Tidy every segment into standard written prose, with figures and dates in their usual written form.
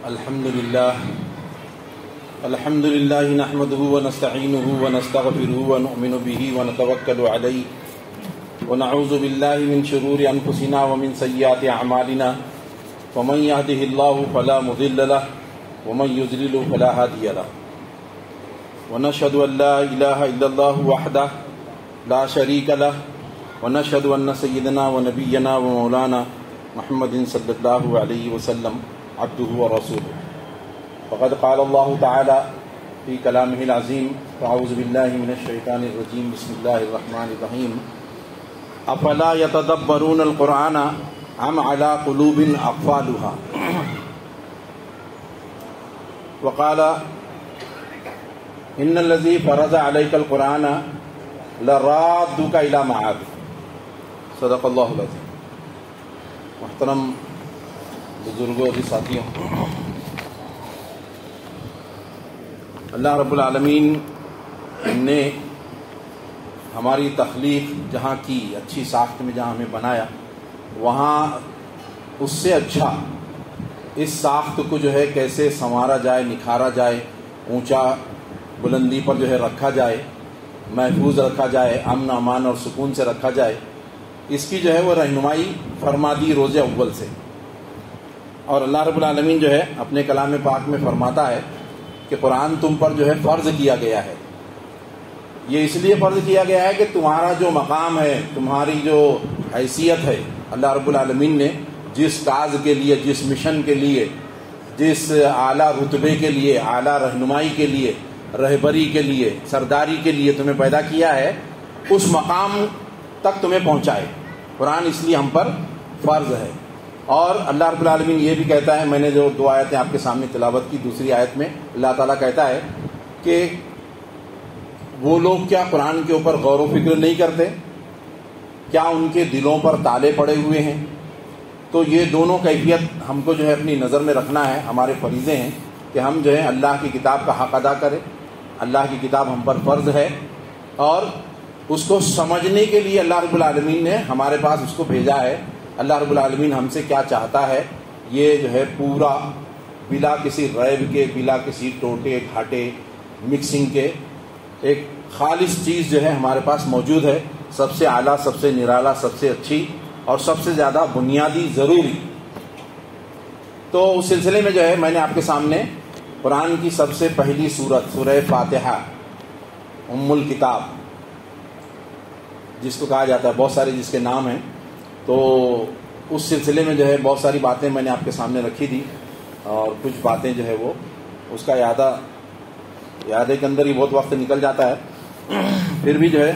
الحمد لله نحمده ونستعينه ونستغفره ونؤمن به ونتوكل عليه ونعوذ بالله من شرور أنفسنا ومن سيئات أعمالنا ومن يهده الله فلا مضل له ومن يضلل فلا هادي له ونشهد أن لا إله إلا الله وحده لا شريك له ونشهد أن سيدنا ونبينا ومولانا محمد صلى الله عليه وسلم عبده ورسوله فقد قال الله تعالى في كلامه العظيم أعوذ بالله من الشيطان الرجيم بسم الله الرحمن الرحيم أفلا يتدبرون القرآن أم على قلوب أقفالها وقال إن الذي فرض عليك القرآن لرادك إلى معاد صدق اللہ العظیم. محترم بزرگوں اور ساتھیوں، اللہ رب العالمین نے ہماری تخلیق جہاں کی، اچھی ساخت میں جہاں ہمیں بنایا، وہاں اس سے اچھا اس ساخت کو جو ہے کیسے سنوارا جائے، نکھارا جائے، اونچا بلندی پر جو ہے رکھا جائے، محفوظ رکھا جائے، امن امان اور سکون سے رکھا جائے، اس کی جو ہے وہ رہنمائی فرما دی روز اول سے. اور اللہ رب العالمین جو ہے اپنے کلام پاک میں فرماتا ہے کہ قرآن تم پر جو ہے فرض کیا گیا ہے. یہ اس لیے فرض کیا گیا ہے کہ تمہارا جو مقام ہے، تمہاری جو حیثیت ہے، اللہ رب العالمین نے جس کاز کے لیے، جس مشن کے لیے، جس اعلیٰ رتبے کے لیے، اعلیٰ رہنمائی کے لیے، رہبری کے لیے، سرداری کے لیے تمہیں پیدا کیا ہے، اس مقام تک تمہیں پہنچائے. قرآن اس لیے ہم پر فرض ہے. اور اللہ رب العالمین یہ بھی کہتا ہے، میں نے جو دو آیتیں آپ کے سامنے تلاوت کی، دوسری آیت میں اللہ تعالیٰ کہتا ہے کہ وہ لوگ کیا قرآن کے اوپر غور و فکر نہیں کرتے؟ کیا ان کے دلوں پر تالے پڑے ہوئے ہیں؟ تو یہ دونوں کیفیت ہم کو جو ہے اپنی نظر میں رکھنا ہے. ہمارے فریضے ہیں کہ ہم جو ہے اللہ کی کتاب کا حق ادا کریں. اللہ کی کتاب ہم پر فرض ہے، اور اس کو سمجھنے کے لیے اللہ رب العالمین نے ہمارے پاس اس کو بھیجا ہے. اللہ رب العالمین ہم سے کیا چاہتا ہے، یہ جو ہے پورا بلا کسی غیب کے، بلا کسی ٹوٹے گھاٹے مکسنگ کے ایک خالص چیز جو ہے ہمارے پاس موجود ہے، سب سے اعلیٰ، سب سے نرالا، سب سے اچھی اور سب سے زیادہ بنیادی ضروری. تو اس سلسلے میں جو ہے میں نے آپ کے سامنے قرآن کی سب سے پہلی سورت سورہ فاتحہ، ام الکتاب جس کو کہا جاتا ہے، بہت سارے جس کے نام ہیں، تو اس سلسلے میں جو ہے بہت ساری باتیں میں نے آپ کے سامنے رکھی تھی، اور کچھ باتیں جو ہے وہ اس کا یادے کے اندر ہی بہت وقت نکل جاتا ہے. پھر بھی جو ہے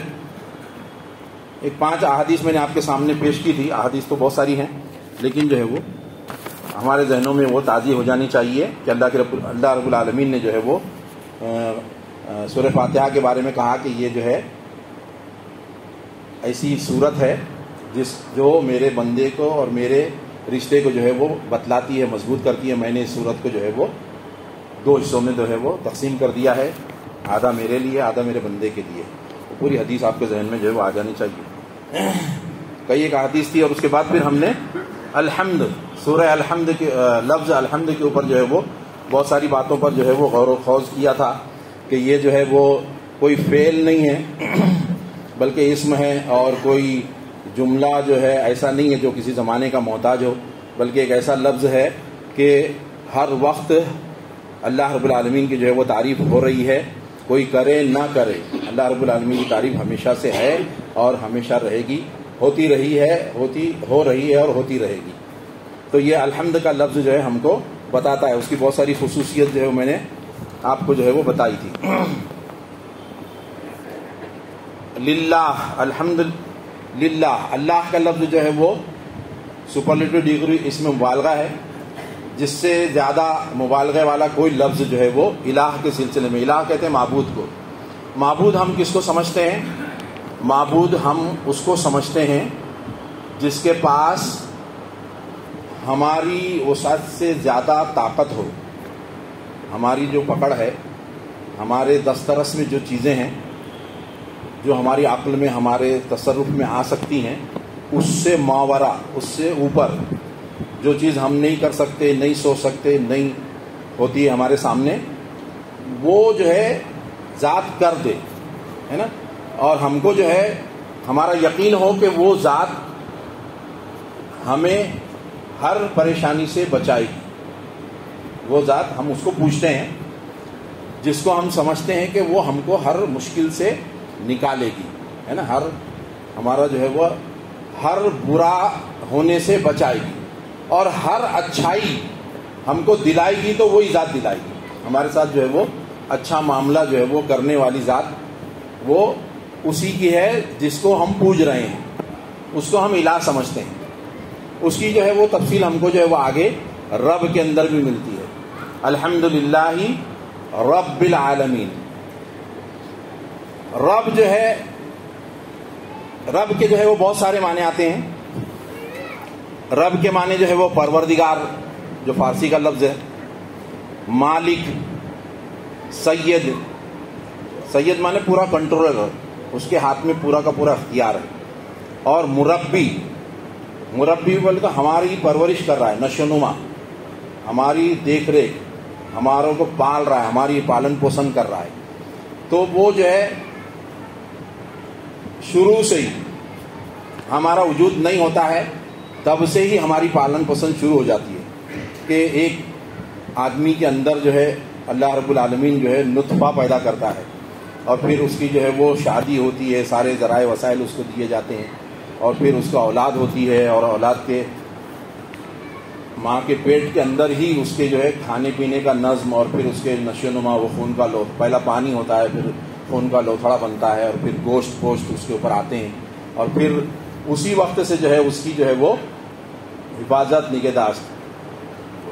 ایک 5 احادیث میں نے آپ کے سامنے پیش کی تھی. احادیث تو بہت ساری ہیں، لیکن جو ہے وہ ہمارے ذہنوں میں وہ تازی ہو جانی چاہیے کہ اللہ رب العالمین نے جو ہے وہ سورہ فاتحہ کے بارے میں کہا کہ یہ جو ہے ایسی صورت ہے جو میرے بندے کو اور میرے رشتے کو جو ہے وہ بتلاتی ہے، مضبوط کرتی ہے. میں نے اس صورت کو جو ہے وہ 2 حصوں میں جو ہے وہ تقسیم کر دیا ہے، آدھا میرے لیے، آدھا میرے بندے کے لیے. پوری حدیث آپ کے ذہن میں جو ہے وہ آ جانی چاہیے. کئی ایک حدیث تھی، اور اس کے بعد پھر ہم نے الحمد، سورہ الحمد کے لفظ الحمد کے اوپر جو ہے وہ بہت ساری باتوں پر جو ہے وہ غور و خوض کیا تھا کہ یہ جو ہے وہ کوئی فعل نہیں ہے بلکہ اسم ہے، اور کوئی جملہ جو ہے ایسا نہیں ہے جو کسی زمانے کا محتاج ہو، بلکہ ایک ایسا لفظ ہے کہ ہر وقت اللہ رب العالمین کی جو ہے وہ تعریف ہو رہی ہے، کوئی کرے نہ کرے، اللہ رب العالمین کی تعریف ہمیشہ سے ہے اور ہمیشہ رہے گی، ہو رہی ہے اور ہوتی رہے گی. تو یہ الحمد کا لفظ جو ہے ہم کو بتاتا ہے، اس کی بہت ساری خصوصیت جو ہے میں نے آپ کو جو ہے وہ بتائی تھی. للہ، الحمد للہ، اللہ کا لفظ جو ہے وہ سپرلیٹو ڈگری اس میں مبالغہ ہے. جس سے زیادہ مبالغے والا کوئی لفظ جو ہے وہ الہ کے سلسلے میں، الہ کہتے ہیں معبود کو. معبود ہم کس کو سمجھتے ہیں؟ معبود ہم اس کو سمجھتے ہیں جس کے پاس ہماری وسعت سے زیادہ طاقت ہو. ہماری جو پکڑ ہے، ہمارے دسترس میں جو چیزیں ہیں، جو ہماری عقل میں، ہمارے تصرف میں آ سکتی ہیں، اس سے ماورا، اس سے اوپر جو چیز ہم نہیں کر سکتے، نہیں سوچ سکتے، نہیں ہوتی ہے ہمارے سامنے، وہ جو ہے ذات کر دے، ہے نا، اور ہم کو جو ہے ہمارا یقین ہو کہ وہ ذات ہمیں ہر پریشانی سے بچائے گی. وہ ذات ہم اس کو پوچھتے ہیں جس کو ہم سمجھتے ہیں کہ وہ ہم کو ہر مشکل سے نکالے گی، ہے نا، ہمارا جو ہے وہ ہر برا ہونے سے بچائے گی اور ہر اچھائی ہم کو دلائے گی، تو وہی ذات دلائے گی ہمارے ساتھ جو ہے وہ اچھا معاملہ جو ہے وہ کرنے والی ذات وہ اسی کی ہے جس کو ہم پوج رہے ہیں، اس کو ہم الہ سمجھتے ہیں. اس کی جو ہے وہ تفصیل ہم کو جو ہے وہ آگے رب کے اندر بھی ملتی ہے. الحمدللہ رب العالمین. رب جو ہے، رب کے جو ہے وہ بہت سارے معنی آتے ہیں. رب کے معنی جو ہے وہ پروردگار، جو فارسی کا لفظ ہے، مالک، سید. سید معنی پورا کنٹرولر، اس کے ہاتھ میں پورا کا پورا اختیار ہے. اور مربی، مربی بول تو ہماری پرورش کر رہا ہے، نشو نما، ہماری دیکھ ریکھ، ہماروں کو پال رہا ہے، ہماری پالن پوشن کر رہا ہے. تو وہ جو ہے شروع سے ہی ہمارا وجود نہیں ہوتا ہے، تب سے ہی ہماری پالن پوشن شروع ہو جاتی ہے کہ ایک آدمی کے اندر جو ہے اللہ رب العالمین جو ہے نطفہ پیدا کرتا ہے، اور پھر اس کی جو ہے وہ شادی ہوتی ہے، سارے ذرائع وسائل اس کو دیے جاتے ہیں، اور پھر اس کو اولاد ہوتی ہے، اور اولاد کے ماں کے پیٹ کے اندر ہی اس کے جو ہے کھانے پینے کا نظم، اور پھر اس کے نشو نما، وہ خون کا لو، پہلا پانی ہوتا ہے، پھر خون کا لوتھڑا بنتا ہے، اور پھر گوشت پوشت اس کے اوپر آتے ہیں، اور پھر اسی وقت سے جو ہے اس کی جو ہے وہ حفاظت، نگہداشت،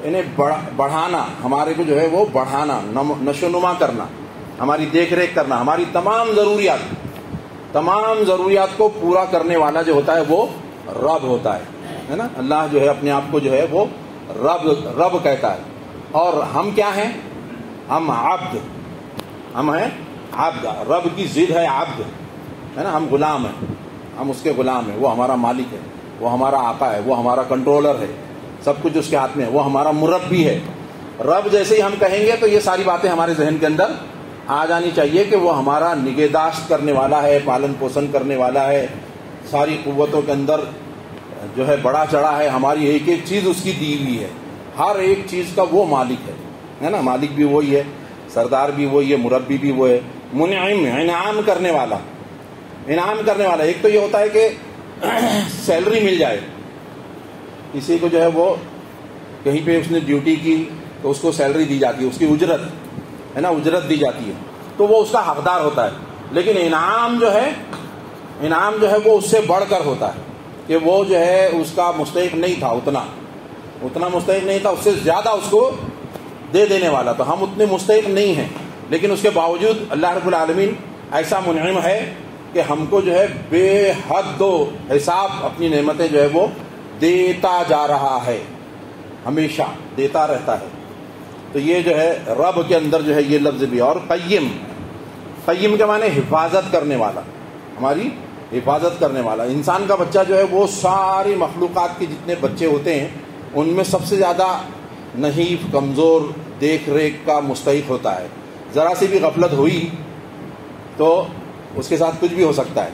انہیں بڑھانا، ہمارے کو جو ہے وہ بڑھانا، نشو نما کرنا، ہماری دیکھ ریکھ کرنا، ہماری تمام ضروریات کو پورا کرنے والا جو ہوتا ہے وہ رب ہوتا ہے نا. اللہ جو ہے اپنے آپ کو جو ہے وہ رب کہتا ہے. اور ہم کیا ہیں؟ ہم عبد، ہم ہیں عبد. رب کی ضد ہے عبد، ہے نا، ہم غلام ہیں، ہم اس کے غلام ہیں. وہ ہمارا مالک ہے، وہ ہمارا آقا ہے، وہ ہمارا کنٹرولر ہے، سب کچھ اس کے ہاتھ میں ہے، وہ ہمارا مربی ہے. رب جیسے ہی ہم کہیں گے تو یہ ساری باتیں ہمارے ذہن کے اندر آ جانی چاہیے کہ وہ ہمارا نگہداشت کرنے والا ہے، پالن پوشن کرنے والا ہے، ساری قوتوں کے اندر جو ہے بڑا چڑھا ہے، ہماری ایک ایک چیز اس کی دی ہوئی ہے، ہر ایک چیز کا وہ مالک ہے نا. مالک بھی وہی ہے، سردار بھی وہی ہے، مربی بھی وہ ہے. منعم، انعام کرنے والا، انعام کرنے والا. ایک تو یہ ہوتا ہے کہ سیلری مل جائے کسی کو، جو ہے وہ کہیں پہ اس نے ڈیوٹی کی تو اس کو سیلری دی جاتی ہے، اس کی اجرت ہے نا، اجرت دی جاتی ہے، تو وہ اس کا حقدار ہوتا ہے. لیکن انعام جو ہے وہ اس سے بڑھ کر ہوتا ہے کہ وہ جو ہے اس کا مستحق نہیں تھا، اتنا مستحق نہیں تھا، اس سے زیادہ اس کو دے دینے والا. تو ہم اتنے مستحق نہیں ہیں، لیکن اس کے باوجود اللہ رب العالمین ایسا منعم ہے کہ ہم کو جو ہے بے حد و حساب اپنی نعمتیں جو ہے وہ دیتا جا رہا ہے، ہمیشہ دیتا رہتا ہے. تو یہ جو ہے رب کے اندر جو ہے یہ لفظ بھی. اور قیم، قیم کے معنی حفاظت کرنے والا، ہماری حفاظت کرنے والا. انسان کا بچہ جو ہے وہ ساری مخلوقات کے جتنے بچے ہوتے ہیں ان میں سب سے زیادہ نحیف، کمزور، دیکھ ریکھ کا مستحق ہوتا ہے. ذرا سی بھی غفلت ہوئی تو اس کے ساتھ کچھ بھی ہو سکتا ہے،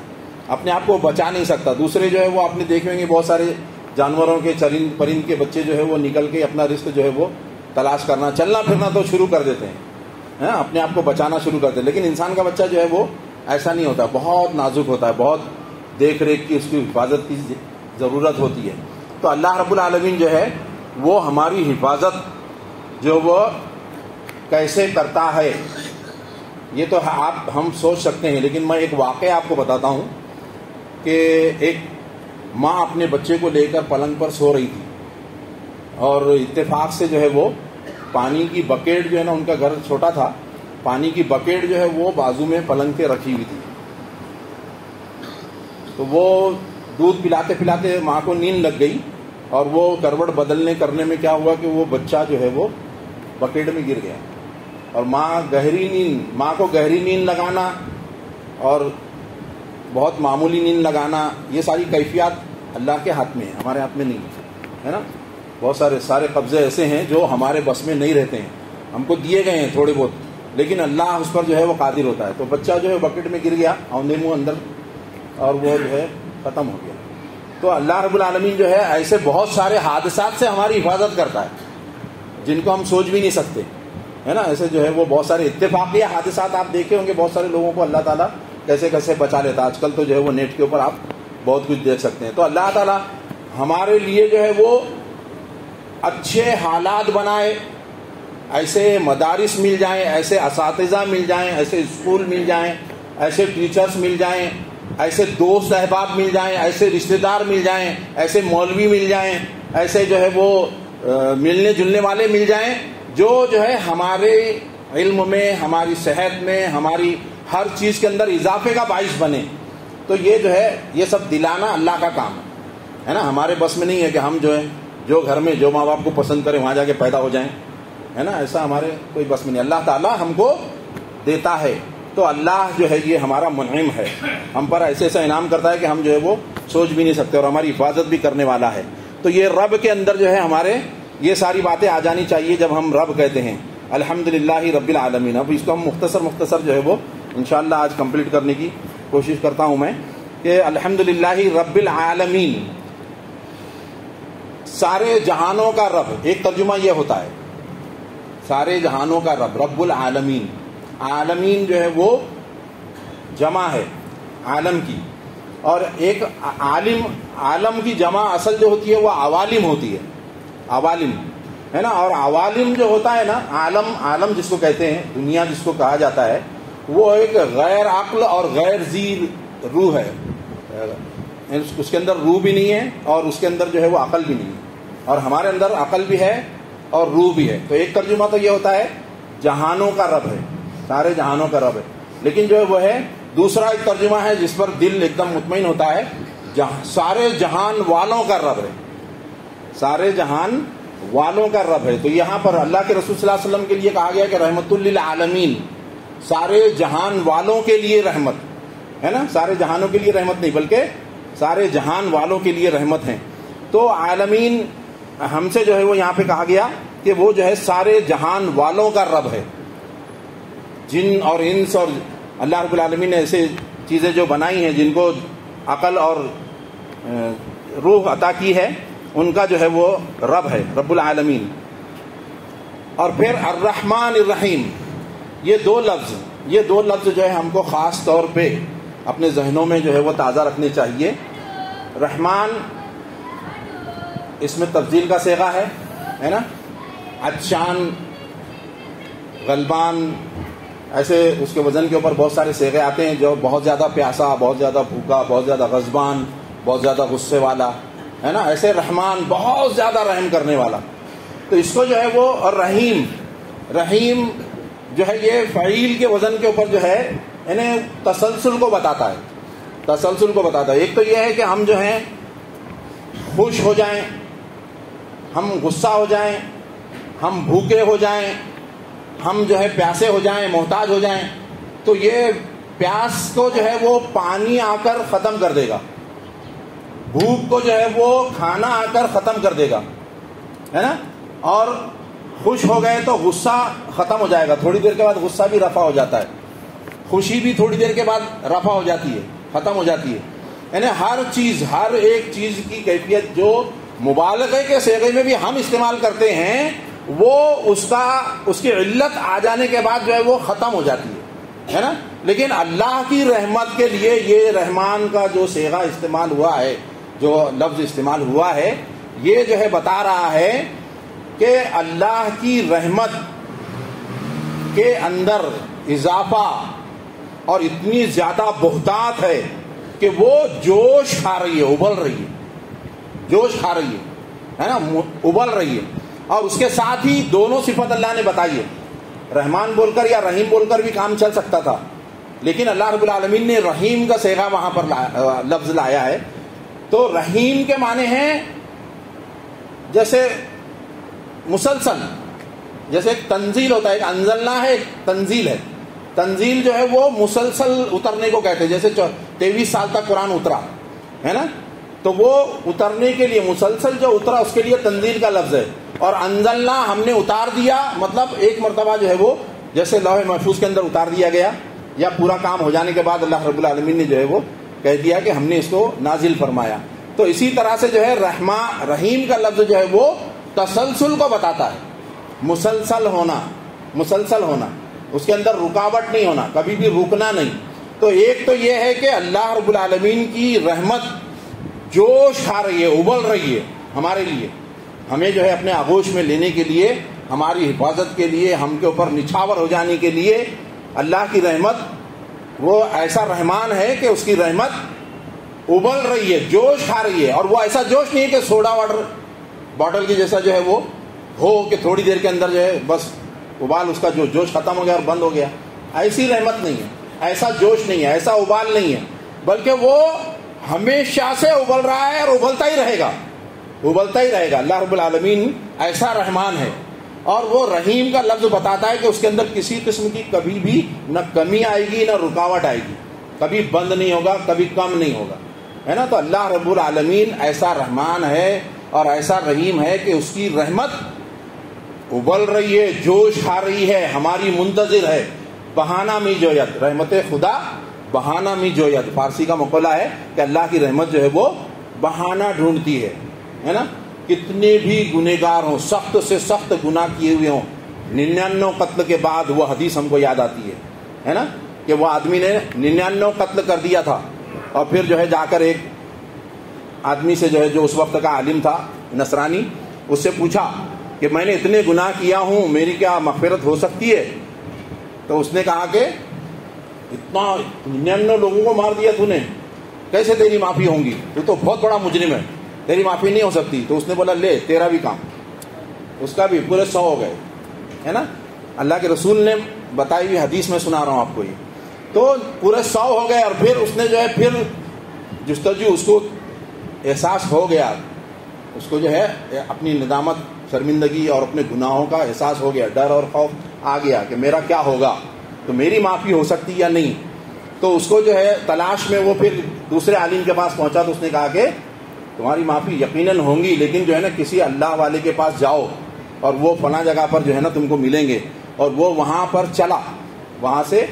اپنے آپ کو بچا نہیں سکتا. دوسرے جو ہے وہ آپ نے دیکھیں گے بہت سارے جانوروں کے، چرند پرند کے بچے جو ہے وہ نکل کے اپنا رزق جو ہے وہ تلاش کرنا، چلنا پھرنا تو شروع کر دیتے ہیں، اپنے آپ کو بچانا شروع کرتے ہیں. لیکن انسان کا بچہ جو ہے وہ ایسا نہیں ہوتا، بہت نازک ہوتا ہے، بہت دیکھ ریکھ کی، اس کی حفاظت کی ضرورت ہوتی ہے. تو اللہ رب العالمین جو ہے وہ ہماری حفاظت جو وہ کیسے کرتا ہے یہ تو ہم سوچ سکتے ہیں. لیکن میں ایک واقعہ آپ کو بتاتا ہوں کہ ایک ماں اپنے بچے کو لے کر پلنگ پر سو رہی تھی، اور اتفاق سے جو ہے وہ پانی کی بکیٹ جو ہے نا، ان کا گھر چھوٹا تھا، پانی کی بکیٹ جو ہے وہ بازو میں پلنگ کے رکھی ہوئی تھی. تو وہ دودھ پلاتے پلاتے ماں کو نیند لگ گئی، اور وہ کروٹ بدلنے کرنے میں کیا ہوا کہ وہ بچہ جو ہے وہ بکیٹ میں گر گیا. اور ماں کو گہری نیند لگانا اور بہت معمولی نیند لگانا، یہ ساری کیفیات اللہ کے ہاتھ میں ہے، ہمارے ہاتھ میں نہیں ہے نا. بہت سارے قبضے ایسے ہیں جو ہمارے بس میں نہیں رہتے ہیں. ہم کو دیے گئے ہیں تھوڑے بہت, لیکن اللہ اس پر جو ہے وہ قادر ہوتا ہے. تو بچہ جو ہے بکٹ میں گر گیا اوندے منہ اندر, اور وہ جو ہے ختم ہو گیا. تو اللہ رب العالمین جو ہے ایسے بہت سارے حادثات سے ہماری حفاظت کرتا ہے جن کو ہم سوچ بھی نہیں سکتے, ہے نا. ایسے جو ہے وہ بہت سارے اتفاقی حادثات آپ دیکھے ہوں گے, بہت سارے لوگوں کو اللہ تعالیٰ کیسے کیسے بچا لیتا ہے. آج کل تو جو ہے وہ نیٹ کے اوپر آپ بہت کچھ دیکھ سکتے ہیں. تو اللہ تعالیٰ ہمارے لیے جو ہے وہ اچھے حالات بنائے, ایسے مدارس مل جائیں, ایسے اساتذہ مل جائیں, ایسے اسکول مل جائیں, ایسے ٹیچرز مل جائیں, ایسے دوست احباب مل جائیں, ایسے رشتہ دار مل جائیں, ایسے مولوی مل جائیں, ایسے جو ہے وہ ملنے جلنے والے مل جائیں جو ہے ہمارے علم میں, ہماری صحت میں, ہماری ہر چیز کے اندر اضافے کا باعث بنے. تو یہ جو ہے یہ سب دلانا اللہ کا کام ہے نا. ہمارے بس میں نہیں ہے کہ ہم جو ہے جو گھر میں جو ماں باپ کو پسند کریں وہاں جا کے پیدا ہو جائیں, ہے نا. ایسا ہمارے کوئی بس میں نہیں. اللہ تعالیٰ ہم کو دیتا ہے. تو اللہ جو ہے یہ ہمارا منعم ہے, ہم پر ایسے ایسا انعام کرتا ہے کہ ہم جو ہے وہ سوچ بھی نہیں سکتے, اور ہماری حفاظت بھی کرنے والا ہے. تو یہ رب کے اندر جو ہے ہمارے یہ ساری باتیں آ جانی چاہیے جب ہم رب کہتے ہیں الحمدللہ رب العالمین. اب اس کو ہم مختصر جو ہے وہ انشاءاللہ آج کمپلیٹ کرنے کی کوشش کرتا ہوں میں کہ الحمدللہ رب العالمین, سارے جہانوں کا رب. ایک ترجمہ یہ ہوتا ہے سارے جہانوں کا رب, رب العالمین. عالمین جو ہے وہ جمع ہے عالم کی, اور ایک عالم کی جمع اصل جو ہوتی ہے وہ عوالم ہوتی ہے, عوالم, ہے نا. اور عوالم جو ہوتا ہے نا, عالم جس کو کہتے ہیں, دنیا جس کو کہا جاتا ہے, وہ ایک غیر عقل اور غیر ذی روح ہے. اس کے اندر روح بھی نہیں ہے اور اس کے اندر جو ہے وہ عقل بھی نہیں ہے, اور ہمارے اندر عقل بھی ہے اور روح بھی ہے. تو ایک ترجمہ تو یہ ہوتا ہے جہانوں کا رب ہے, سارے جہانوں کا رب ہے. لیکن جو ہے وہ ہے دوسرا ایک ترجمہ ہے جس پر دل ایک دم مطمئن ہوتا ہے, سارے جہان والوں کا رب ہے, سارے جہان والوں کا رب ہے. تو یہاں پر اللہ کے رسول صلی اللہ علیہ وسلم کے لیے کہا گیا کہ رحمت للعالمین, سارے جہان والوں کے لیے رحمت ہے نا. سارے جہانوں کے لیے رحمت نہیں بلکہ سارے جہان والوں کے لیے رحمت ہیں. تو عالمین ہم سے جو ہے وہ یہاں پہ کہا گیا کہ وہ جو ہے سارے جہان والوں کا رب ہے. جن اور انس, اور اللہ رب العالمین نے ایسے چیزیں جو بنائی ہیں جن کو عقل اور روح عطا کی ہے, ان کا جو ہے وہ رب ہے, رب العالمین. اور پھر الرحمن الرحیم, یہ دو لفظ جو ہے ہم کو خاص طور پہ اپنے ذہنوں میں جو ہے وہ تازہ رکھنے چاہیے. رحمان اس میں تفضیل کا صیغہ ہے نا. عطشان, غلبان, ایسے اس کے وزن کے اوپر بہت سارے صیغے آتے ہیں جو بہت زیادہ پیاسا, بہت زیادہ بھوکا, بہت زیادہ غضبان, بہت زیادہ غصے والا, ہے نا. ایسے رحمان بہت زیادہ رحم کرنے والا. تو اس کو جو ہے وہ, اور رحیم جو ہے یہ فعیل کے وزن کے اوپر جو ہے انہیں تسلسل کو بتاتا ہے. ایک تو یہ ہے کہ ہم جو ہیں خوش ہو جائیں, ہم غصہ ہو جائیں, ہم بھوکے ہو جائیں, ہم جو ہے پیاسے ہو جائیں, محتاج ہو جائیں, تو یہ پیاس کو جو ہے وہ پانی آ کر ختم کر دے گا, بھوک کو جو ہے وہ کھانا آ کر ختم کر دے گا, ہے نا. اور خوش ہو گئے تو غصہ ختم ہو جائے گا, تھوڑی دیر کے بعد غصہ بھی رفع ہو جاتا ہے, خوشی بھی تھوڑی دیر کے بعد رفع ہو جاتی ہے, ختم ہو جاتی ہے. یعنی ہر ایک چیز کی کیفیت جو مبالغے کے صیغے میں بھی ہم استعمال کرتے ہیں وہ اس کی علت آ جانے کے بعد جو ہے وہ ختم ہو جاتی ہے نا. لیکن اللہ کی رحمت کے لیے یہ رحمان کا جو صیغہ استعمال ہوا ہے, جو لفظ استعمال ہوا ہے, یہ جو ہے بتا رہا ہے کہ اللہ کی رحمت کے اندر اضافہ اور اتنی زیادہ بہتات ہے کہ وہ جوش کھا رہی ہے, ابل رہی ہے نا, ابل رہی ہے. اور اس کے ساتھ ہی دونوں صفت اللہ نے بتائی ہے. رحمان بول کر یا رحیم بول کر بھی کام چل سکتا تھا, لیکن اللہ رب العالمین نے رحیم کا صیغہ وہاں پر لفظ لایا ہے. تو رحیم کے معنی ہیں جیسے مسلسل, جیسے ایک تنزیل ہوتا ہے, ایک انزلنا ہے, ایک تنزیل ہے. تنزیل جو ہے وہ مسلسل اترنے کو کہتے ہیں, جیسے 23 سال تک قرآن اترا ہے نا. تو وہ اترنے کے لیے مسلسل جو اترا اس کے لیے تنزیل کا لفظ ہے. اور انزلنا ہم نے اتار دیا، مطلب ایک مرتبہ جو ہے وہ جیسے لوح محفوظ کے اندر اتار دیا گیا، یا پورا کام ہو جانے کے بعد اللہ رب العالمین نے جو ہے وہ کہہ دیا کہ ہم نے اس کو نازل فرمایا. تو اسی طرح سے جو ہے رحیم کا لفظ جو ہے وہ تسلسل کو بتاتا ہے، مسلسل ہونا، اس کے اندر رکاوٹ نہیں ہونا، کبھی بھی رکنا نہیں. تو ایک تو یہ ہے کہ اللہ رب العالمین کی رحمت جوش کھا رہی ہے، ابل رہی ہے ہمارے لیے، ہمیں جو ہے اپنے آغوش میں لینے کے لیے، ہماری حفاظت کے لیے، ہم کے اوپر نچھاور ہو جانے کے لیے. اللہ کی رحمت وہ ایسا رحمان ہے کہ اس کی رحمت ابل رہی ہے، جوش کھا رہی ہے. اور وہ ایسا جوش نہیں ہے کہ سوڈا واٹر باٹل کی جیسا جو ہے وہ ہو کہ تھوڑی دیر کے اندر جو ہے بس ابال، اس کا جو جوش ختم ہو گیا اور بند ہو گیا. ایسی رحمت نہیں ہے، ایسا جوش نہیں ہے، ایسا ابال نہیں ہے، بلکہ وہ ہمیشہ سے ابل رہا ہے اور ابلتا ہی رہے گا. اللہ رب العالمین ایسا رحمان ہے. اور وہ رحیم کا لفظ بتاتا ہے کہ اس کے اندر کسی قسم کی کبھی بھی نہ کمی آئے گی نہ رکاوٹ آئے گی، کبھی بند نہیں ہوگا، کبھی کم نہیں ہوگا، ہے نا. تو اللہ رب العالمین ایسا رحمان ہے اور ایسا رحیم ہے کہ اس کی رحمت ابل رہی ہے، جوش کھا رہی ہے، ہماری منتظر ہے. بہانہ می جویت، رحمت خدا بہانہ می جویت، فارسی کا مقولہ ہے کہ اللہ کی رحمت جو ہے وہ بہانہ ڈھونڈتی ہے نا. کتنے بھی گنہگار ہوں، سخت سے سخت گناہ کیے ہوئے ہوں، 99 قتل کے بعد وہ حدیث ہم کو یاد آتی ہے نا، کہ وہ آدمی نے 99 قتل کر دیا تھا، اور پھر جو ہے جا کر ایک آدمی سے جو ہے جو اس وقت کا عالم تھا نصرانی، اس سے پوچھا کہ میں نے اتنے گناہ کیا ہوں، میری کیا مغفرت ہو سکتی ہے؟ تو اس نے کہا کہ اتنا 99 لوگوں کو مار دیا تو نے، کیسے تیری معافی ہوں گی؟ تو بہت بڑا مجرم ہے، تیری معافی نہیں ہو سکتی. تو اس نے بولا لے تیرا بھی کام، اس کا بھی پورے 100 ہو گئے، ہے نا. اللہ کے رسول نے بتائی ہوئی حدیث میں سنا رہا ہوں آپ کو یہ. تو پورے 100 ہو گئے. اور پھر اس نے جو ہے پھر جستجو، اس کو احساس ہو گیا، اس کو جو ہے اپنی ندامت، شرمندگی اور اپنے گناہوں کا احساس ہو گیا، ڈر اور خوف آ گیا کہ میرا کیا ہوگا، تو میری معافی ہو سکتی یا نہیں. تو اس کو جو ہے تلاش میں وہ پھر دوسرے عالم کے پاس پہنچا. تو اس نے کہا کہ تمہاری معافی یقیناً ہوں گی، لیکن جو ہے نا کسی اللہ والے کے پاس جاؤ اور وہ فلاں جگہ پر جو ہے نا تم کو ملیں گے. اور وہ وہاں پر وہاں سے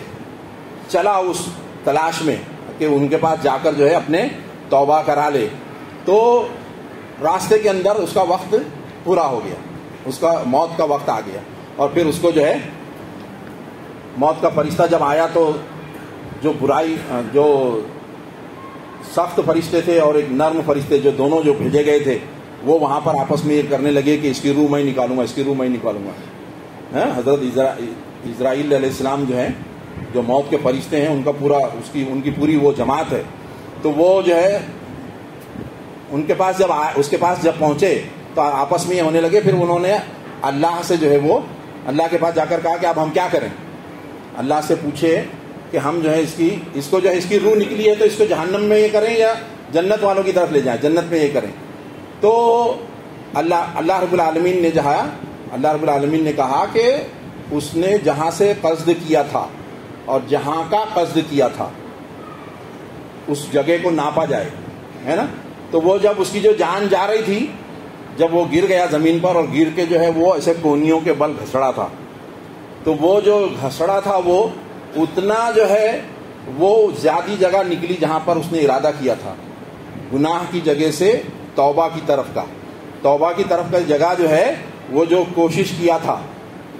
چلا اس تلاش میں کہ ان کے پاس جا کر جو ہے اپنے توبہ کرا لے. تو راستے کے اندر اس کا وقت پورا ہو گیا، اس کا موت کا وقت آ گیا. اور پھر اس کو جو ہے موت کا فرشتہ جب آیا تو جو سخت فرشتے تھے اور ایک نرم فرشتے، جو دونوں جو بھیجے گئے تھے، وہ وہاں پر آپس میں یہ کرنے لگے کہ اس کی روح میں نکالوں گا، اس کی روح میں نکالوں گا. حضرت اسرائیل علیہ السلام جو ہیں، جو موت کے فرشتے ہیں، ان کا پورا ان کی پوری وہ جماعت ہے. تو وہ جو ہے ان کے پاس اس کے پاس جب پہنچے تو آپس میں یہ ہونے لگے. پھر انہوں نے اللہ سے جو ہے وہ اللہ کے پاس جا کر کہا کہ اب ہم کیا کریں. اللہ سے پوچھے کہ ہم جو ہے اس کو جو ہے اس کی روح نکلی ہے تو اس کو جہنم میں یہ کریں یا جنت والوں کی طرف لے جائیں، جنت میں یہ کریں. تو اللہ رب العالمین نے کہا کہ اس نے جہاں سے قصد کیا تھا اور جہاں کا قصد کیا تھا اس جگہ کو ناپا جائے، ہے نا. تو وہ جب اس کی جو جان جا رہی تھی، جب وہ گر گیا زمین پر اور گر کے جو ہے وہ ایسے کونیوں کے بل گھسڑا تھا، تو وہ جو گھسڑا تھا وہ اتنا جو ہے وہ زیادہ جگہ نکلی جہاں پر اس نے ارادہ کیا تھا، گناہ کی جگہ سے توبہ کی طرف کا جگہ جو ہے وہ جو کوشش کیا تھا،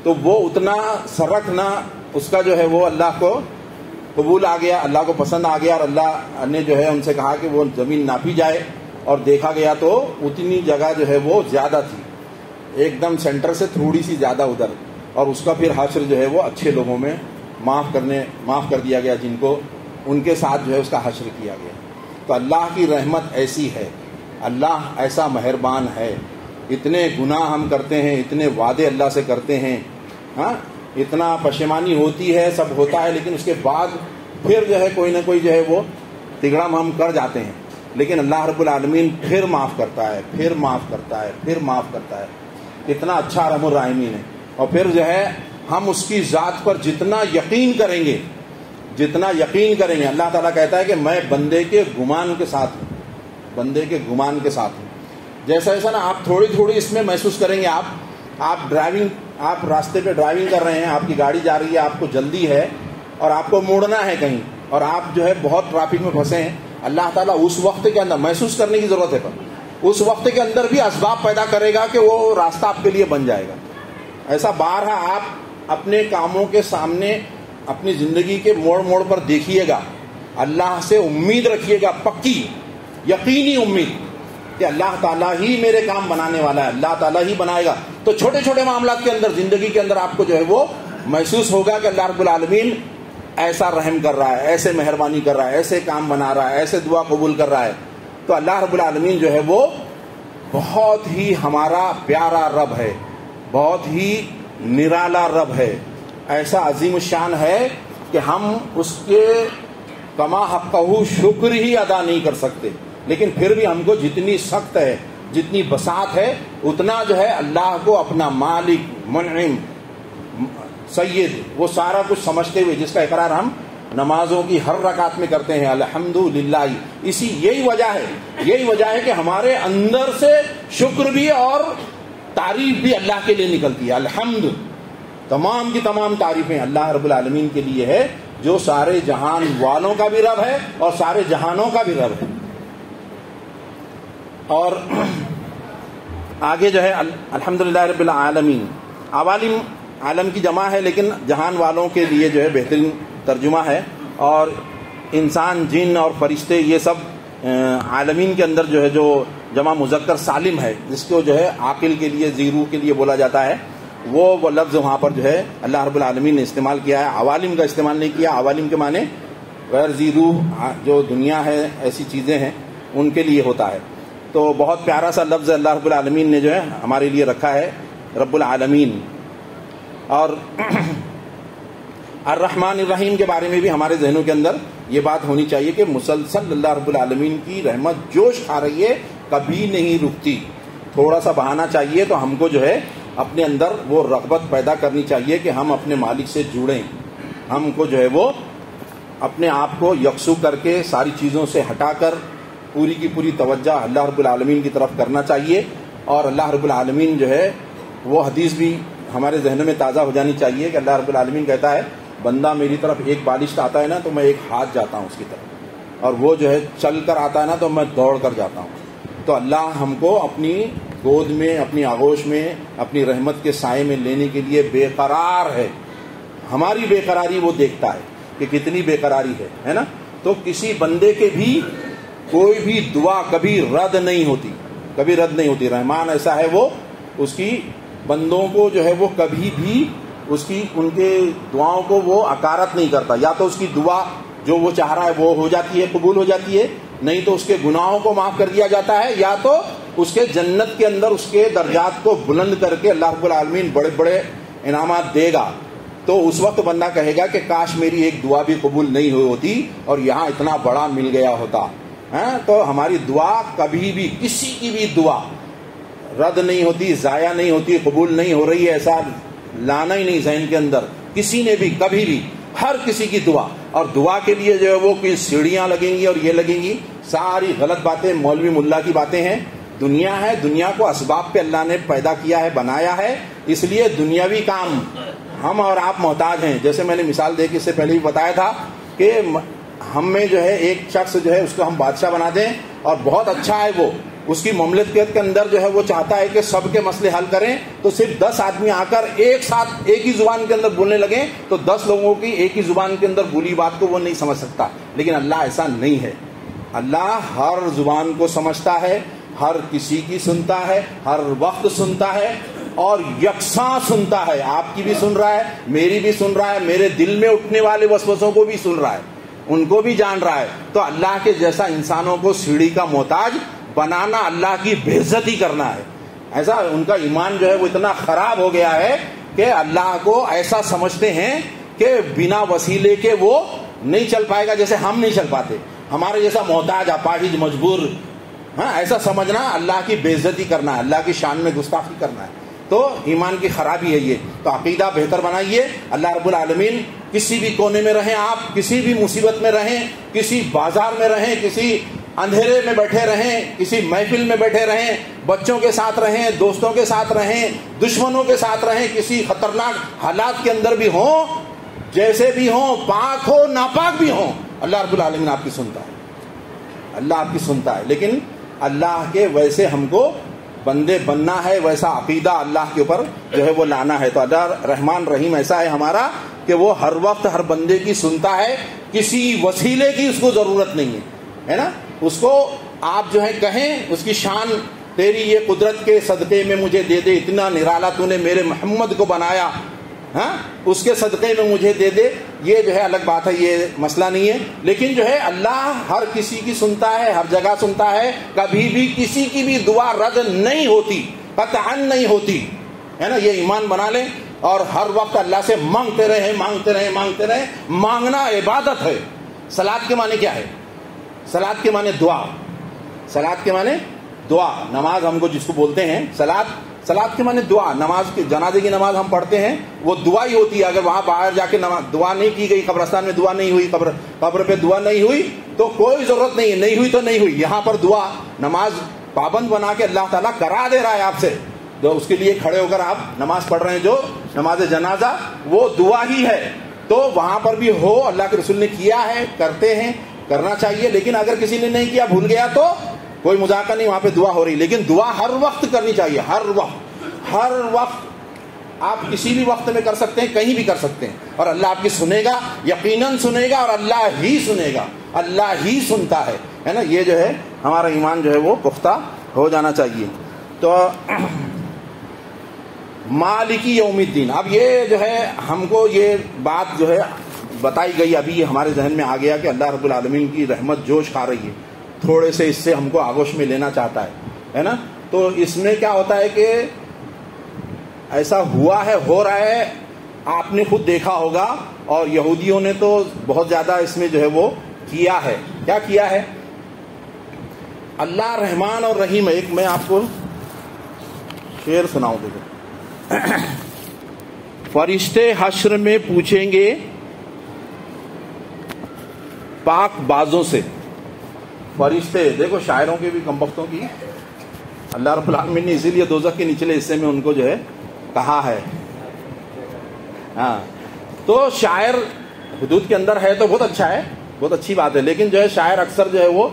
تو وہ اتنا سرک نہ اس کا جو ہے وہ اللہ کو قبول آ گیا، اللہ کو پسند آ گیا. اور اللہ نے جو ہے ان سے کہا کہ وہ زمین ناپی جائے، اور دیکھا گیا تو اتنی جگہ جو ہے وہ زیادہ تھی، ایک دم سینٹر سے تھوڑی سی زیادہ ادھر. اور اس کا پھر حشر جو ہے وہ اچھے لوگوں میں معاف کر دیا گیا، جن کو ان کے ساتھ جو ہے اس کا حشر کیا گیا. تو اللہ کی رحمت ایسی ہے، اللہ ایسا مہربان ہے. اتنے گناہ ہم کرتے ہیں، اتنے وعدے اللہ سے کرتے ہیں، اتنا پشیمانی ہوتی ہے، سب ہوتا ہے، لیکن اس کے بعد پھر جو ہے کوئی نہ کوئی جو ہے وہ تگڑم ہم کر جاتے ہیں. لیکن اللہ رب العالمین پھر معاف کرتا ہے، پھر معاف کرتا ہے، پھر معاف کرتا ہے. کتنا اچھا ارحم الراحمین ہے. اور پھر جو ہے ہم اس کی ذات پر جتنا یقین کریں گے، اللہ تعالیٰ کہتا ہے کہ میں بندے کے گمان کے ساتھ ہوں. بندے کے گمان کے ساتھ ہوں. جیسا ایسا نا آپ تھوڑی تھوڑی اس میں محسوس کریں گے. آپ راستے پہ ڈرائیونگ کر رہے ہیں, آپ کی گاڑی جا رہی ہے, آپ کو جلدی ہے اور آپ کو موڑنا ہے کہیں, اور آپ جو ہے بہت ٹریفک میں پھنسے ہیں. اللہ تعالیٰ اس وقت کے اندر محسوس کرنے کی ضرورت ہے, پر اس وقت کے اندر بھی اسباب پیدا کرے گا کہ وہ راستہ آپ کے لیے بن جائے گا. ایسا بارہا آپ اپنے کاموں کے سامنے اپنی زندگی کے موڑ موڑ پر دیکھیے گا. اللہ سے امید رکھیے گا, پکی یقینی امید کہ اللہ تعالیٰ ہی میرے کام بنانے والا ہے, اللہ تعالیٰ ہی بنائے گا. تو چھوٹے چھوٹے معاملات کے اندر, زندگی کے اندر آپ کو جو ہے وہ محسوس ہوگا کہ اللہ رب العالمین ایسا رحم کر رہا ہے, ایسے مہربانی کر رہا ہے, ایسے کام بنا رہا ہے, ایسے دعا قبول کر رہا ہے. تو اللہ رب العالمین جو ہے وہ بہت ہی ہمارا پیارا رب ہے, بہت ہی نرالا رب ہے, ایسا عظیم الشان ہے کہ ہم اس کے کما حقہ شکر ہی ادا نہیں کر سکتے. لیکن پھر بھی ہم کو جتنی سخت ہے, جتنی بساط ہے, اتنا جو ہے اللہ کو اپنا مالک, منعم, سید, وہ سارا کچھ سمجھتے ہوئے, جس کا اقرار ہم نمازوں کی ہر رکعت میں کرتے ہیں, الحمدللہ. یہی وجہ ہے کہ ہمارے اندر سے شکر بھی اور تعریف بھی اللہ کے لیے نکلتی ہے. الحمد, تمام کی تمام تعریفیں اللہ رب العالمین کے لیے ہے, جو سارے جہان والوں کا بھی رب ہے اور سارے جہانوں کا بھی رب ہے. اور آگے جو ہے الحمدللہ رب العالمین, عوالم عالم کی جمع ہے, لیکن جہان والوں کے لیے جو ہے بہترین ترجمہ ہے. اور انسان, جن اور فرشتے, یہ سب عالمین کے اندر جو ہے جو جمع مذکر سالم ہے, جس کو جو ہے عاقل کے لیے, ذی-روح کے لیے بولا جاتا ہے, وہ لفظ وہاں پر جو ہے اللہ رب العالمین نے استعمال کیا ہے. عوالم کا استعمال نہیں کیا. عوالم کے معنی غیر ذی-روح جو دنیا ہے, ایسی چیزیں ہیں, ان کے لیے ہوتا ہے. تو بہت پیارا سا لفظ اللہ رب العالمین نے جو ہے ہمارے لیے رکھا ہے, رب العالمین. اور الرحمن الرحیم کے بارے میں بھی ہمارے ذہنوں کے اندر یہ بات ہونی چاہیے کہ مسلسل اللہ رب العالمین کی رحمت جوش کھا رہی ہے, کبھی نہیں رکتی. تھوڑا سا بہانا چاہیے تو ہم کو جو ہے اپنے اندر وہ رغبت پیدا کرنی چاہیے کہ ہم اپنے مالک سے جڑیں. ہم کو جو ہے وہ اپنے آپ کو یکسو کر کے ساری چیزوں سے ہٹا کر پوری کی پوری توجہ اللہ رب العالمین کی طرف کرنا چاہیے. اور اللہ رب العالمین جو ہے وہ حدیث بھی ہمارے ذہنوں میں تازہ ہو جانی چاہیے کہ اللہ رب العالمین کہتا ہے, بندہ میری طرف ایک بالشت آتا ہے نا تو میں ایک ہاتھ جاتا ہوں اس کی طرف, اور وہ جو ہے چل کر آتا ہے نا تو میں دوڑ کر جاتا ہوں. تو اللہ ہم کو اپنی گود میں, اپنی آغوش میں, اپنی رحمت کے سائے میں لینے کے لیے بے قرار ہے. ہماری بے قراری وہ دیکھتا ہے کہ کتنی بے قراری ہے نا. تو کسی بندے کے بھی کوئی بھی دعا کبھی رد نہیں ہوتی, کبھی رد نہیں ہوتی. رحمان ایسا ہے, وہ اس کی بندوں کو جو ہے وہ کبھی بھی ان کے دعاؤں کو وہ اکارت نہیں کرتا. یا تو اس کی دعا جو وہ چاہ رہا ہے وہ ہو جاتی ہے, قبول ہو جاتی ہے, نہیں تو اس کے گناہوں کو معاف کر دیا جاتا ہے, یا تو اس کے جنت کے اندر اس کے درجات کو بلند کر کے اللہ رب العالمین بڑے بڑے انعامات دے گا. تو اس وقت بندہ کہے گا کہ کاش میری ایک دعا بھی قبول نہیں ہوئی ہوتی اور یہاں اتنا بڑا مل گیا ہوتا. تو ہماری دعا کبھی بھی, کسی کی بھی دعا رد نہیں ہوتی, ضائع نہیں ہوتی, قبول نہیں ہو رہی ہے, ایسا لانا ہی نہیں ذہن کے اندر کسی نے بھی کبھی بھی. ہر کسی کی دعا, اور دعا کے لیے جو ہے وہ کوئی سیڑھیاں لگیں گی اور یہ لگیں گی, ساری غلط باتیں, مولوی ملا کی باتیں ہیں. دنیا ہے, دنیا کو اسباب پہ اللہ نے پیدا کیا ہے, بنایا ہے, اس لیے دنیاوی کام ہم اور آپ محتاج ہیں. جیسے میں نے مثال دے کے اس سے پہلے بھی بتایا تھا کہ ہم میں جو ہے ایک شخص جو ہے اس کو ہم بادشاہ بنا دیں اور بہت اچھا ہے, وہ اس کی مملکت کے اندر جو ہے وہ چاہتا ہے کہ سب کے مسئلے حل کریں, تو صرف 10 آدمی آ کر ایک ساتھ ایک ہی زبان کے اندر بولنے لگیں تو 10 لوگوں کی ایک ہی زبان کے اندر بولی بات کو وہ نہیں سمجھ سکتا. لیکن اللہ ایسا نہیں ہے. اللہ ہر زبان کو سمجھتا ہے, ہر کسی کی سنتا ہے, ہر وقت سنتا ہے اور یکساں سنتا ہے. آپ کی بھی سن رہا ہے, میری بھی سن رہا ہے, میرے دل میں اٹھنے والے وسوسوں کو بھی سن رہا ہے, ان کو بھی جان رہا ہے. تو اللہ کے جیسا انسانوں کو سیڑھی کا محتاج بنانا اللہ کی بے عزتی کرنا ہے. ایسا ان کا ایمان جو ہے وہ اتنا خراب ہو گیا ہے کہ اللہ کو ایسا سمجھتے ہیں کہ بنا وسیلے کے وہ نہیں چل پائے گا, جیسے ہم نہیں چل پاتے. ہمارے جیسا محتاج, اپاہج, مجبور, ایسا سمجھنا اللہ کی بے عزتی کرنا ہے, اللہ کی شان میں گستاخی کرنا ہے. تو ایمان کی خرابی ہے یہ. تو عقیدہ بہتر بنائیے. اللہ رب العالمین کسی بھی کونے میں رہیں آپ, کسی بھی مصیبت میں رہیں, کسی بازار میں رہیں, کسی اندھیرے میں بیٹھے رہیں، کسی محفل میں بیٹھے رہیں، بچوں کے ساتھ رہیں، دوستوں کے ساتھ رہیں، دشمنوں کے ساتھ رہیں، کسی خطرناک حالات کے اندر بھی ہوں، جیسے بھی ہوں، پاک ہو ناپاک بھی ہوں، اللہ رب العالمین آپ کی سنتا ہے، اللہ آپ کی سنتا ہے. لیکن اللہ کے ویسے ہم کو بندے بننا ہے، ویسا عقیدہ اللہ کے اوپر جو ہے وہ لانا ہے. تو اللہ رحمان رحیم ایسا ہے ہمارا کہ وہ ہر وقت ہر بندے کی سنتا ہے، کسی وسیلے کی اس کو ضرورت نہیں ہے نا. اس کو آپ جو ہے کہیں اس کی شان، تیری یہ قدرت کے صدقے میں مجھے دے دے، اتنا نرالا تو نے میرے محمد کو بنایا، ہاں اس کے صدقے میں مجھے دے دے، یہ جو ہے الگ بات ہے، یہ مسئلہ نہیں ہے. لیکن جو ہے اللہ ہر کسی کی سنتا ہے، ہر جگہ سنتا ہے، کبھی بھی کسی کی بھی دعا رد نہیں ہوتی، قطعاً نہیں ہوتی، ہے نا. یہ ایمان بنا لیں اور ہر وقت اللہ سے مانگتے رہیں، مانگتے رہیں، مانگتے رہیں. مانگنا عبادت ہے. صلاۃ کے معنی کیا ہے؟ صلاۃ کے معنی دعا، صلاۃ کے معنی دعا. نماز ہم کو جس کو بولتے ہیں صلاۃ کے معنی دعا. نماز کی، جنازے کی نماز ہم پڑھتے ہیں، وہ دعا ہی ہوتی ہے. اگر وہاں باہر جا کے دعا نہیں کی گئی، قبرستان میں دعا نہیں ہوئی، قبر پہ دعا نہیں ہوئی، تو کوئی ضرورت نہیں ہے، نہیں ہوئی تو نہیں ہوئی. یہاں پر دعا، نماز پابند بنا کے اللہ تعالیٰ کرا دے رہا ہے آپ سے، جو اس کے لیے کھڑے ہو کر آپ نماز پڑھ رہے ہیں، جو نماز جنازہ، وہ دعا ہی ہے. تو وہاں پر بھی ہو، اللہ کے رسول نے کیا ہے، کرتے ہیں، کرنا چاہیے. لیکن اگر کسی نے نہیں کیا، بھول گیا، تو کوئی مذاکرہ نہیں، وہاں پہ دعا ہو رہی. لیکن دعا ہر وقت کرنی چاہیے، ہر وقت آپ کسی بھی وقت میں کر سکتے ہیں، کہیں بھی کر سکتے ہیں، اور اللہ آپ کی سنے گا، یقیناً سنے گا، اور اللہ ہی سنے گا، اللہ ہی سنتا ہے نا. یہ جو ہے ہمارا ایمان جو ہے وہ پختہ ہو جانا چاہیے. تو مالکی یوم الدین، اب یہ جو ہے ہم کو یہ بات جو ہے بتائی گئی، ابھی ہمارے ذہن میں آ گیا کہ اللہ رب العالمین کی رحمت جوش کھا رہی ہے، تھوڑے سے اس سے ہم کو آغوش میں لینا چاہتا ہے نا. تو اس میں کیا ہوتا ہے کہ ایسا ہوا ہے، ہو رہا ہے، آپ نے خود دیکھا ہوگا، اور یہودیوں نے تو بہت زیادہ اس میں جو ہے وہ کیا ہے. کیا کیا ہے؟ اللہ رحمان اور رحیم. ایک میں آپ کو شعر سناؤں. دیکھو، فرشتے حشر میں پوچھیں گے پاک بازوں سے. فرشتے، دیکھو شاعروں کے بھی، کم بختوں کی، اللہ رب العالمین نے اسی لیے دوزخ کے نچلے حصے میں ان کو جو ہے کہا ہے. ہاں، تو شاعر حدود کے اندر ہے تو بہت اچھا ہے، بہت اچھی بات ہے. لیکن جو ہے شاعر اکثر جو ہے وہ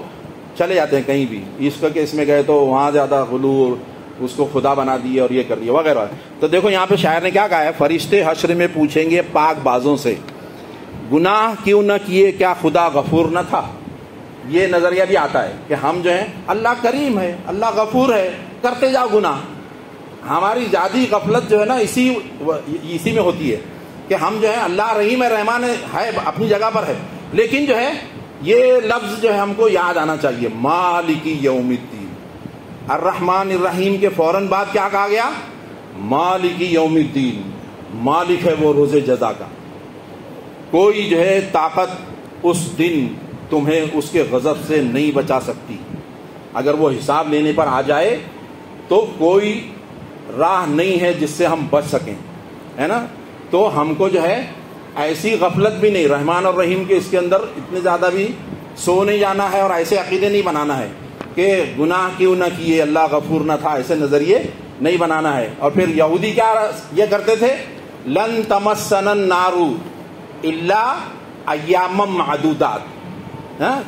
چلے جاتے ہیں کہیں بھی، عشق کے اس میں گئے تو وہاں زیادہ غلو، اس کو خدا بنا دیے اور یہ کر دیا وغیرہ. تو دیکھو یہاں پہ شاعر نے کیا کہا ہے، فرشتے حشر میں پوچھیں گے پاک بازوں سے، گناہ کیوں نہ کیے، کیا خدا غفور نہ تھا. یہ نظریہ بھی آتا ہے کہ ہم جو ہیں، اللہ کریم ہے، اللہ غفور ہے، کرتے جاؤ گناہ. ہماری ذاتی غفلت جو ہے نا اسی میں ہوتی ہے کہ ہم جو ہے، اللہ رحیم ہے، رحمان ہے، اپنی جگہ پر ہے، لیکن جو ہے یہ لفظ جو ہے ہم کو یاد آنا چاہیے، مالکی یوم الدین. الرحمن الرحیم کے فوراً بعد کیا کہا گیا؟ مالکی یوم الدین. مالک ہے وہ روز جزا کا. کوئی جو ہے طاقت اس دن تمہیں اس کے غضب سے نہیں بچا سکتی. اگر وہ حساب لینے پر آ جائے تو کوئی راہ نہیں ہے جس سے ہم بچ سکیں، ہے نا. تو ہم کو جو ہے ایسی غفلت بھی نہیں، رحمان اور رحیم کے اس کے اندر اتنے زیادہ بھی سو نہیں جانا ہے، اور ایسے عقیدے نہیں بنانا ہے کہ گناہ کیوں نہ کیے، اللہ غفور نہ تھا، ایسے نظریے نہیں بنانا ہے. اور پھر یہودی کیا یہ کرتے تھے، لن تمسنا النار الا ایاما معدودات.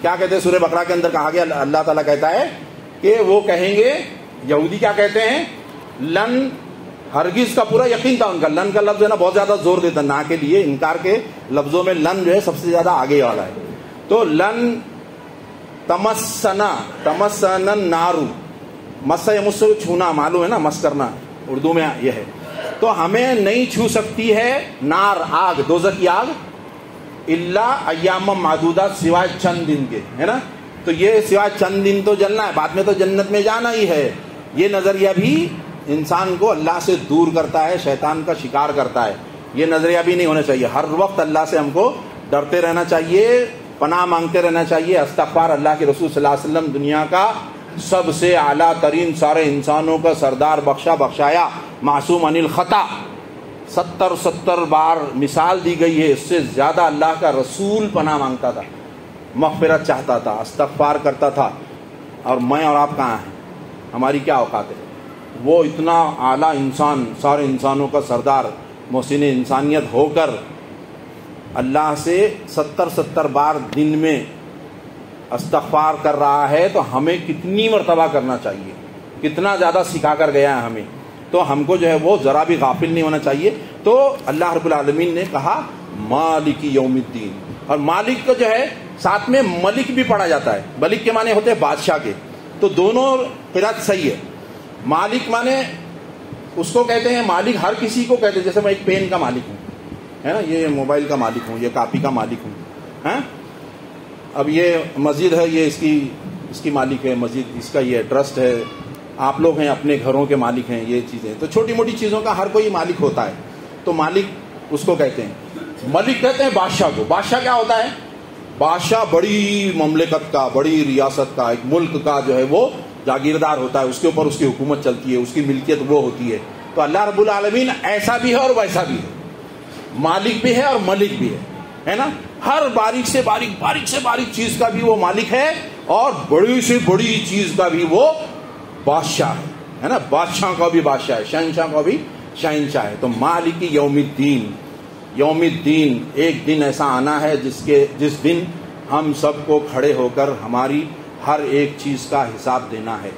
کیا کہتے ہیں سورہ بقرہ کے اندر کہا گیا، اللہ تعالیٰ کہتا ہے کہ وہ کہیں گے، یہودی کیا کہتے ہیں، لن، ہرگز کا پورا یقین تھا ان کا. لن کا لفظ ہے نا بہت زیادہ زور دیتا نہ کے لیے، انکار کے لفظوں میں لن جو ہے سب سے زیادہ آگے والا ہے. تو لن تمسنا النار، مس یمس چھونا معلوم ہے نا، مس کرنا اردو میں یہ ہے. تو ہمیں نہیں چھو سکتی ہے نار، آگ، دوزخ کی آگ، الا ایام معدودات، سوائے چند دن کے، ہے نا. تو یہ سوائے چند دن تو جلنا ہے، بعد میں تو جنت میں جانا ہی ہے. یہ نظریہ بھی انسان کو اللہ سے دور کرتا ہے، شیطان کا شکار کرتا ہے. یہ نظریہ بھی نہیں ہونا چاہیے. ہر وقت اللہ سے ہم کو ڈرتے رہنا چاہیے، پناہ مانگتے رہنا چاہیے، استغفار. اللہ کے رسول صلی اللہ علیہ وسلم دنیا کا سب سے اعلیٰ ترین، سارے انسانوں کا سردار، بخشا بخشایا، معصوم عن الخطا، 70 بار مثال دی گئی ہے. اس سے زیادہ اللہ کا رسول پناہ مانگتا تھا، مغفرت چاہتا تھا، استغفار کرتا تھا. اور میں اور آپ کہاں ہیں؟ ہماری کیا اوقات ہے؟ وہ اتنا اعلیٰ انسان، سارے انسانوں کا سردار، محسن انسانیت ہو کر اللہ سے 70 بار دن میں استغفار کر رہا ہے، تو ہمیں کتنی مرتبہ کرنا چاہیے، کتنا زیادہ سکھا کر گیا ہے ہمیں. تو ہم کو جو ہے وہ ذرا بھی غافل نہیں ہونا چاہیے. تو اللہ رب العالمین نے کہا مالک یوم الدین، اور مالک کو جو ہے ساتھ میں ملک بھی پڑھا جاتا ہے. ملک کے معنی ہوتے ہیں بادشاہ کے، تو دونوں قرات صحیح ہے. مالک معنی اس کو کہتے ہیں، مالک ہر کسی کو کہتے ہیں. جیسے میں ایک پین کا مالک ہوں، ہے نا، یہ موبائل کا مالک ہوں، یہ کاپی کا مالک ہوں، ہاں. اب یہ مسجد ہے، یہ اس کی مالک ہے مسجد، اس کا یہ ٹرسٹ ہے. آپ لوگ ہیں اپنے گھروں کے مالک ہیں، یہ چیزیں. تو چھوٹی موٹی چیزوں کا ہر کوئی مالک ہوتا ہے. تو مالک اس کو کہتے ہیں. ملک کہتے ہیں بادشاہ کو. بادشاہ کیا ہوتا ہے؟ بادشاہ بڑی مملکت کا، بڑی ریاست کا، ایک ملک کا جو ہے وہ جاگیردار ہوتا ہے. اس کے اوپر اس کی حکومت چلتی ہے، اس کی ملکیت وہ ہوتی ہے. تو اللہ رب العالمین ایسا بھی ہے اور ویسا بھی ہے، مالک بھی ہے اور ملک بھی ہے نا. ہر باریک سے باریک چیز کا بھی وہ مالک ہے، اور بڑی سے بڑی چیز کا بھی وہ بادشاہ ہے نا. بادشاہ کا بھی بادشاہ ہے، شہنشاہ کا بھی شہنشاہ ہے. تو مالک یوم الدین، یوم الدین ایک دن ایسا آنا ہے جس دن ہم سب کو کھڑے ہو کر ہماری ہر ایک چیز کا حساب دینا ہے.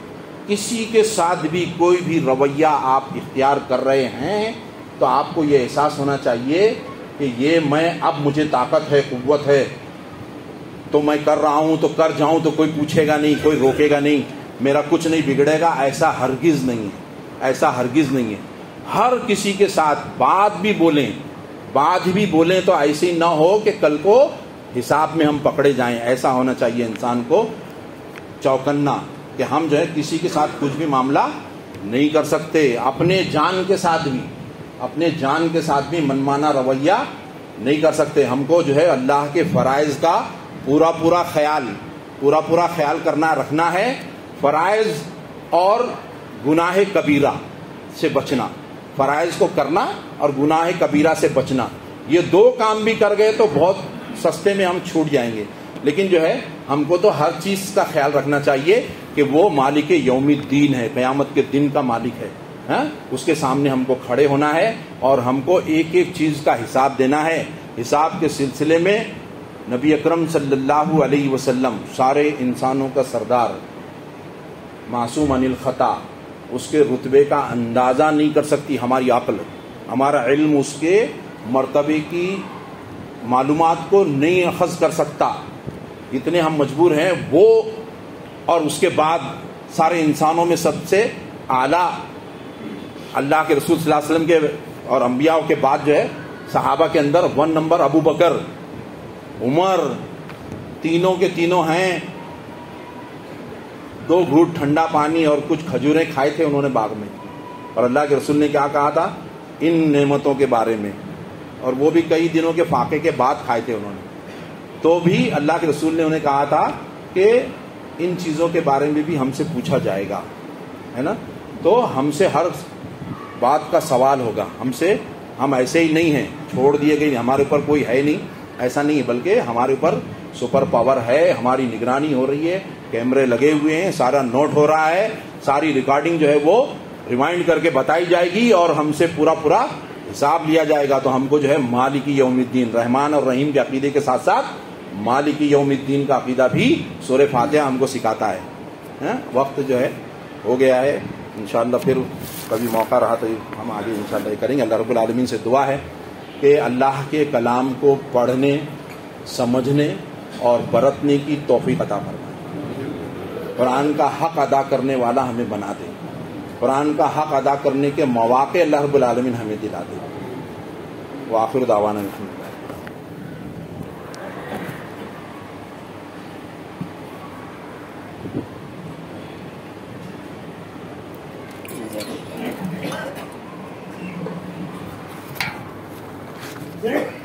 کسی کے ساتھ بھی کوئی بھی رویہ آپ اختیار کر رہے ہیں تو آپ کو یہ احساس ہونا چاہیے کہ یہ میں اب مجھے طاقت ہے، قوت ہے، تو میں کر رہا ہوں، تو کر جاؤں تو کوئی پوچھے گا نہیں، کوئی روکے گا نہیں، میرا کچھ نہیں بگڑے گا. ایسا ہرگز نہیں ہے، ایسا ہرگز نہیں ہے. ہر کسی کے ساتھ بات بھی بولیں تو ایسی نہ ہو کہ کل کو حساب میں ہم پکڑے جائیں. ایسا ہونا چاہیے انسان کو چوکنا کہ ہم جو ہے کسی کے ساتھ کچھ بھی معاملہ نہیں کر سکتے. اپنے جان کے ساتھ بھی منمانا رویہ نہیں کر سکتے. ہم کو جو ہے اللہ کے فرائض کا پورا خیال رکھنا ہے. فرائض اور گناہ کبیرہ سے بچنا، فرائض کو کرنا اور گناہ کبیرہ سے بچنا، یہ دو کام بھی کر گئے تو بہت سستے میں ہم چھوٹ جائیں گے. لیکن جو ہے ہم کو تو ہر چیز کا خیال رکھنا چاہیے کہ وہ مالک یوم الدین ہے، قیامت کے دن کا مالک ہے. اس کے سامنے ہم کو کھڑے ہونا ہے اور ہم کو ایک ایک چیز کا حساب دینا ہے. حساب کے سلسلے میں نبی اکرم صلی اللہ علیہ وسلم، سارے انسانوں کا سردار، معصوم عن الخطا، اس کے رتبے کا اندازہ نہیں کر سکتی ہماری عقل، ہمارا علم اس کے مرتبے کی معلومات کو نہیں اخذ کر سکتا. اتنے ہم مجبور ہیں وہ. اور اس کے بعد سارے انسانوں میں سب سے اعلیٰ اللہ کے رسول صلی اللہ علیہ وسلم کے اور انبیاء کے بعد جو ہے صحابہ کے اندر 1 نمبر ابو بکر، عمر، تینوں کے تینوں ہیں. 2 گھوٹ ٹھنڈا پانی اور کچھ کھجوریں کھائے تھے انہوں نے باغ میں، اور اللہ کے رسول نے کیا کہا تھا ان نعمتوں کے بارے میں، اور وہ بھی کئی دنوں کے فاقے کے بعد کھائے تھے انہوں نے. تو بھی اللہ کے رسول نے انہیں کہا تھا کہ ان چیزوں کے بارے میں بھی ہم سے پوچھا جائے گا، ہے نا. تو ہم سے ہر بات کا سوال ہوگا. ہم ایسے ہی نہیں ہیں، چھوڑ دیے گئے، ہمارے اوپر کوئی ہے نہیں، ایسا نہیں ہے، بلکہ ہمارے اوپر سپر پاور ہے. ہماری نگرانی ہو رہی ہے، کیمرے لگے ہوئے ہیں، سارا نوٹ ہو رہا ہے، ساری ریکارڈنگ جو ہے وہ ریمائنڈ کر کے بتائی جائے گی اور ہم سے پورا حساب لیا جائے گا. تو ہم کو جو ہے مالک یوم الدین، رحمان اور رحیم کے عقیدے کے ساتھ ساتھ مالک یوم الدین کا عقیدہ بھی سورہ فاتحہ ہم کو سکھاتا ہے. وقت جو ہے ہو گیا ہے، انشاءاللہ پھر کبھی موقع رہا تو ہم آگے انشاءاللہ کریں گے. اللہ رب العالمین سے دعا ہے کہ اللہ کے کلام ko پڑھنے، سمجھنے اور برتنے کی توفیق عطا فرمائے. قرآن کا حق ادا کرنے والا ہمیں بنا دے. قرآن کا حق ادا کرنے کے مواقع اللہ رب العالمین ہمیں دلا دے. وآخر دعوانا الحمدللہ. Yeah.